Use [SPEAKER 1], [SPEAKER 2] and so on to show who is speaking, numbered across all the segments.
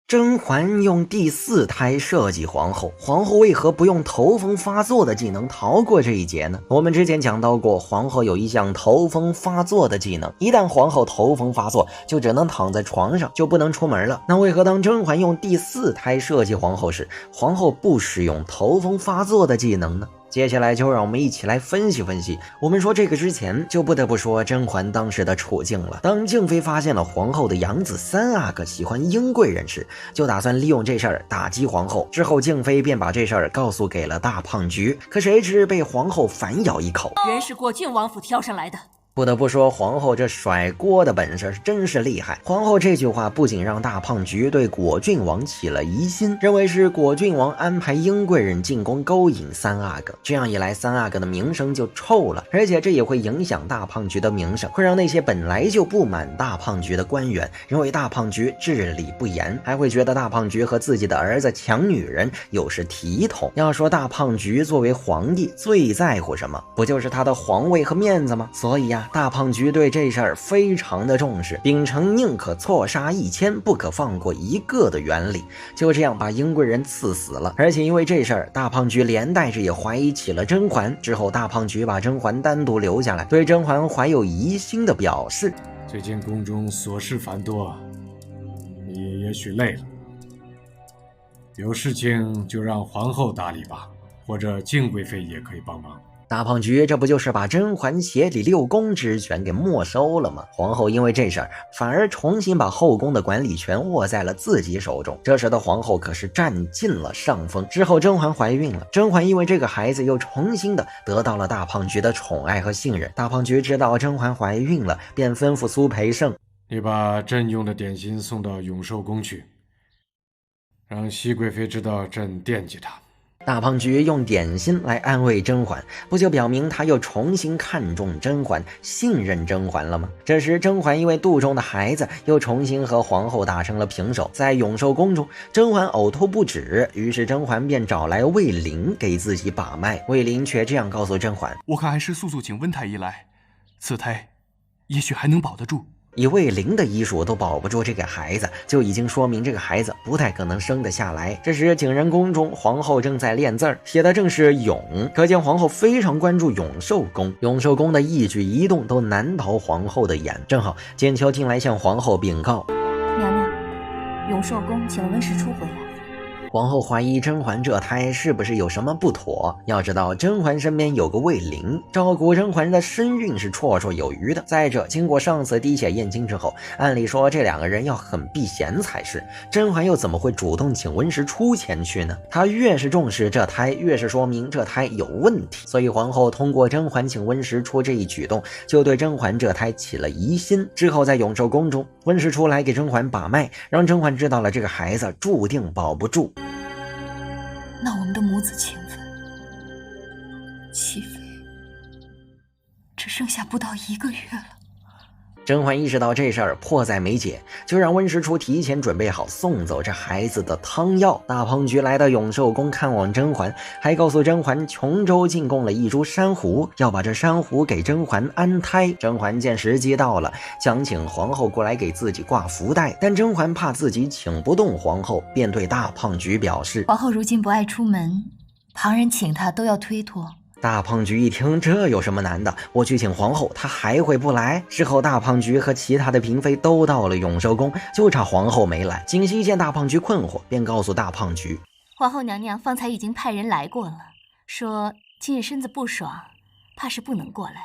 [SPEAKER 1] 甄嬛用第4胎设计皇后，皇后为何不用头风发作的技能逃过这一劫呢？我们之前讲到过，皇后有一项头风发作的技能，一旦皇后头风发作，就只能躺在床上，就不能出门了。那为何当甄嬛用第4胎设计皇后时，皇后不使用头风发作的技能呢？接下来就让我们一起来分析分析。我们说这个之前，就不得不说甄嬛当时的处境了。当静妃发现了皇后的养子三阿哥喜欢英贵人时，就打算利用这事儿打击皇后。之后静妃便把这事儿告诉给了大胖菊，可谁知被皇后反咬一口，
[SPEAKER 2] 人是果郡王府挑上来的。
[SPEAKER 1] 不得不说，皇后这甩锅的本事真是厉害。皇后这句话不仅让大胖菊对果郡王起了疑心，认为是果郡王安排英贵人进宫勾引三阿哥，这样一来三阿哥的名声就臭了，而且这也会影响大胖菊的名声，会让那些本来就不满大胖菊的官员认为大胖菊治理不严，还会觉得大胖菊和自己的儿子抢女人有失体统。要说大胖菊作为皇帝最在乎什么，不就是他的皇位和面子吗？所以呀，大胖菊对这事儿非常的重视，秉承宁可错杀1000不可放过1个的原理，就这样把英贵人赐死了。而且因为这事儿，大胖菊连带着也怀疑起了甄嬛。之后大胖菊把甄嬛单独留下来，对甄嬛怀有疑心的表示，
[SPEAKER 3] 最近宫中琐事繁多，你也许累了，有事情就让皇后打理吧，或者静贵妃也可以帮忙。
[SPEAKER 1] 大胖菊这不就是把甄嬛协理6宫之权给没收了吗？皇后因为这事儿反而重新把后宫的管理权握在了自己手中，这时的皇后可是占尽了上风。之后甄嬛怀孕了，甄嬛因为这个孩子又重新的得到了大胖菊的宠爱和信任。大胖菊知道甄嬛怀孕了，便吩咐苏培盛，
[SPEAKER 3] 你把朕用的点心送到永寿宫去，让熹贵妃知道朕惦记她。
[SPEAKER 1] 大胖菊用点心来安慰甄嬛，不就表明他又重新看重甄嬛，信任甄嬛了吗？这时甄嬛因为肚中的孩子又重新和皇后打成了平手。在永寿宫中，甄嬛呕吐不止，于是甄嬛便找来魏灵给自己把脉。魏灵却这样告诉甄嬛，
[SPEAKER 4] 我看还是速速请温太医来，此胎也许还能保得住。
[SPEAKER 1] 以魏灵的医术都保不住这个孩子，就已经说明这个孩子不太可能生得下来。这时景仁宫中，皇后正在练字儿，写的正是永，可见皇后非常关注永寿宫。永寿宫的一举一动都难逃皇后的眼。正好简秋进来向皇后禀告，
[SPEAKER 2] 娘娘，永寿宫请了温实初回来。
[SPEAKER 1] 皇后怀疑甄嬛这胎是不是有什么不妥。要知道甄嬛身边有个魏灵，照顾甄嬛的身孕是绰绰有余的。再者，经过上次滴血验亲之后，按理说这2个人要很避嫌才是，甄嬛又怎么会主动请温实初前去呢？她越是重视这胎，越是说明这胎有问题。所以皇后通过甄嬛请温实初这一举动，就对甄嬛这胎起了疑心。之后在永寿宫中，温实初来给甄嬛把脉，让甄嬛知道了这个孩子注定保不住。
[SPEAKER 2] 那我们的母子情分，齐妃只剩下不到1个月了。
[SPEAKER 1] 甄嬛意识到这事儿迫在眉睫，就让温实初提前准备好送走这孩子的汤药。大胖菊来到永寿宫看望甄嬛，还告诉甄嬛琼州进贡了一株珊瑚，要把这珊瑚给甄嬛安胎。甄嬛见时机到了，想请皇后过来给自己挂福袋，但甄嬛怕自己请不动皇后，便对大胖菊表示，
[SPEAKER 2] 皇后如今不爱出门，旁人请她都要推脱。
[SPEAKER 1] 大胖菊一听，这有什么难的？我去请皇后，她还会不来？之后大胖菊和其他的嫔妃都到了永寿宫，就差皇后没来。景熙见大胖菊困惑，便告诉大胖菊，
[SPEAKER 2] 皇后娘娘方才已经派人来过了，说今日身子不爽，怕是不能过来了。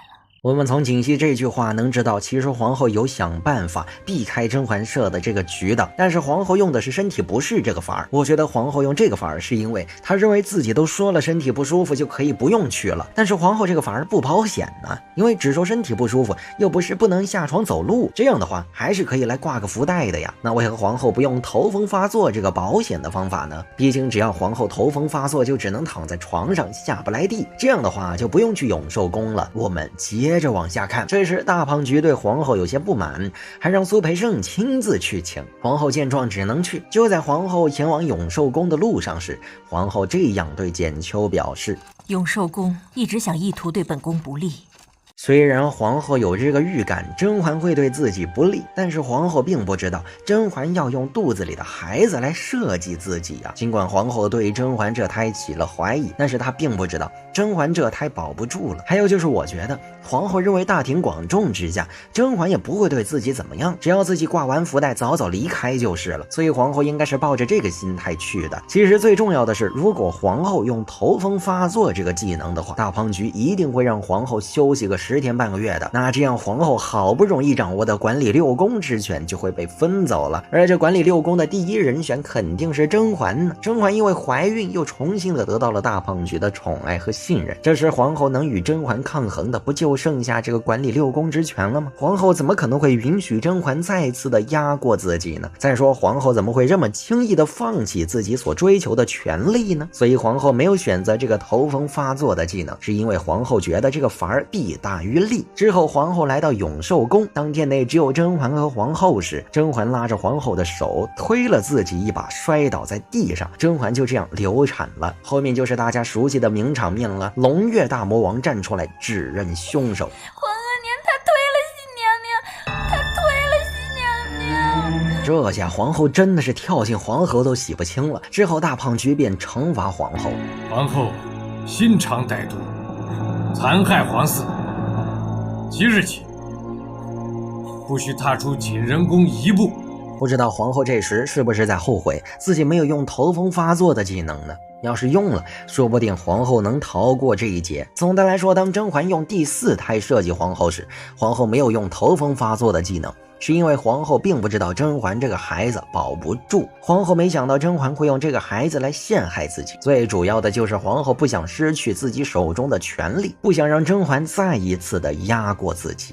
[SPEAKER 1] 我们从景熙这句话能知道，其实皇后有想办法避开甄嬛设的这个局的，但是皇后用的是身体不适这个法儿。我觉得皇后用这个法儿是因为她认为自己都说了身体不舒服就可以不用去了，但是皇后这个法儿不保险呢，因为只说身体不舒服又不是不能下床走路，这样的话还是可以来挂个福袋的呀。那为何皇后不用头风发作这个保险的方法呢？毕竟只要皇后头风发作就只能躺在床上下不来地，这样的话就不用去永寿宫了。我们接着往下看，这时大胖菊对皇后有些不满，还让苏培盛亲自去请。皇后见状只能去。就在皇后前往永寿宫的路上时，皇后这样对简秋表示，
[SPEAKER 2] 永寿宫一直想意图对本宫不利，
[SPEAKER 1] 虽然皇后有这个预感甄嬛会对自己不利，但是皇后并不知道甄嬛要用肚子里的孩子来设计自己啊。尽管皇后对甄嬛这胎起了怀疑，但是她并不知道甄嬛这胎保不住了。还有就是我觉得皇后认为大庭广众之下甄嬛也不会对自己怎么样，只要自己挂完福袋早早离开就是了，所以皇后应该是抱着这个心态去的。其实最重要的是，如果皇后用头风发作这个技能的话，大胖菊一定会让皇后休息个10天半个月的，那这样皇后好不容易掌握的管理六宫之权就会被分走了，而这管理六宫的第一人选肯定是甄嬛呢。甄嬛因为怀孕又重新的得到了大胖菊的宠爱和信任，这时皇后能与甄嬛抗衡的不就剩下这个管理六宫之权了吗？皇后怎么可能会允许甄嬛再次的压过自己呢？再说皇后怎么会这么轻易的放弃自己所追求的权利呢？所以皇后没有选择这个头风发作的技能，是因为皇后觉得这个反而弊大于利。之后皇后来到永寿宫，当殿内只有甄嬛和皇后时，甄嬛拉着皇后的手推了自己一把，摔倒在地上，甄嬛就这样流产了。后面就是大家熟悉的名场面了，胧月大魔王站出来指认凶手。
[SPEAKER 2] 皇额娘他推了新娘娘，他推了新娘娘。
[SPEAKER 1] 这下皇后真的是跳进黄河都洗不清了。之后大胖菊便惩罚皇后，
[SPEAKER 3] 皇后心肠歹毒，残害皇嗣，即日起不许踏出景仁宫一步。
[SPEAKER 1] 不知道皇后这时是不是在后悔自己没有用头风发作的技能呢？要是用了，说不定皇后能逃过这一劫。总的来说，当甄嬛用第4胎设计皇后时，皇后没有用头风发作的技能，是因为皇后并不知道甄嬛这个孩子保不住。皇后没想到甄嬛会用这个孩子来陷害自己，最主要的就是皇后不想失去自己手中的权力，不想让甄嬛再一次的压过自己。